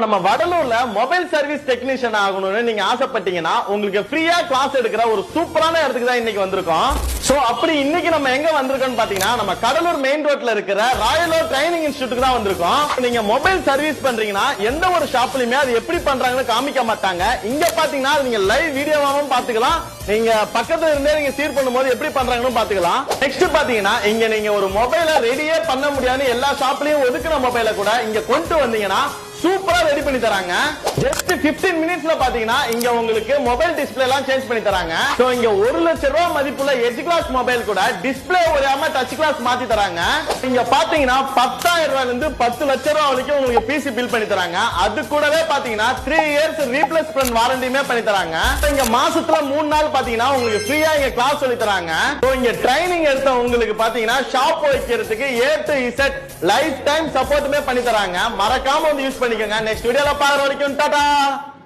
நம்ம வடலூர்ல mobile service technician ஆகணும்னு நீங்க ஆசைப்பட்டீங்கன்னா உங்களுக்கு ஃப்ரீயா கிளாஸ் எடுக்கிற ஒரு சூப்பரான இடத்துக்கு தான் இன்னைக்கு வந்திருக்கோம். சோ அப்படி இன்னைக்கு நம்ம எங்க வந்திருக்கோம்னு பாத்தீங்கன்னா நம்ம கடலூர் மெயின் ரோட்ல இருக்கிற ராயலோ ட்ரைனிங் இன்ஸ்டிடியூட் தான் வந்திருக்கோம். நீங்க மொபைல் சர்வீஸ் பண்றீங்கன்னா எந்த ஒரு ஷாப்லயுமே அது எப்படி பண்றாங்கன்னு காமிக்க மாட்டாங்க. இங்க பாத்தீங்கன்னா நீங்க லைவ் வீடியோவாவும் பாத்துக்கலாம், நீங்க பக்கத்துல இருந்தே நீங்க சீர் பண்ணும்போது எப்படி பண்றாங்கன்னு பாத்துக்கலாம். நெக்ஸ்ட் பாத்தீங்கன்னா இங்க நீங்க ஒரு மொபைலை ரெடியே பண்ண முடியாதுன்னு எல்லா ஷாப்லயும் ஒதுக்குற மொபைலை கூட இங்க கொண்டு வந்தீங்கன்னா சூப்பரா ரெடி பண்ணி தராங்க. ஜஸ்ட் 15 மினிட்ஸ்ல பாத்தீங்கன்னா இங்க உங்களுக்கு மொபைல் டிஸ்ப்ளே எல்லாம் சேஞ்ச் பண்ணி தராங்க. சோ இங்க 1 லட்சம் ரூபாய் மதிப்புள்ள எட்ஜ் கிளாஸ் மொபைல் கூட டிஸ்ப்ளே ஒரேமா டச் கிளாஸ் மாத்தி தராங்க. இங்க பாத்தீங்கன்னா 10,000 ரூபாயில இருந்து 10 லட்சம் ரூபாய் வரைக்கும் உங்களுக்கு பிசி பில் பண்ணி தராங்க. அது கூடவே பாத்தீங்கன்னா 3 இயர்ஸ் ரீப்ளேஸ்மென்ட் வாரண்டியுமே பண்ணி தராங்க. இங்க மாசத்துல 3 நாள் பாத்தீங்கன்னா உங்களுக்கு ஃப்ரீயா இங்க கிளாஸ் சொல்லி தராங்க. சோ இங்க ட்ரைனிங் எடுத்த உங்களுக்கு பாத்தீங்கன்னா ஷாப் வைக்கிறதுக்கு A to Z lifetime சப்போர்ட்டுமே பண்ணி தராங்க. மறக்காம வந்து யூஸ் பண்ணிக்கோங்க. நெக்ஸ்ட் வீடியோல பாக்குற வரைக்கும் டாடா.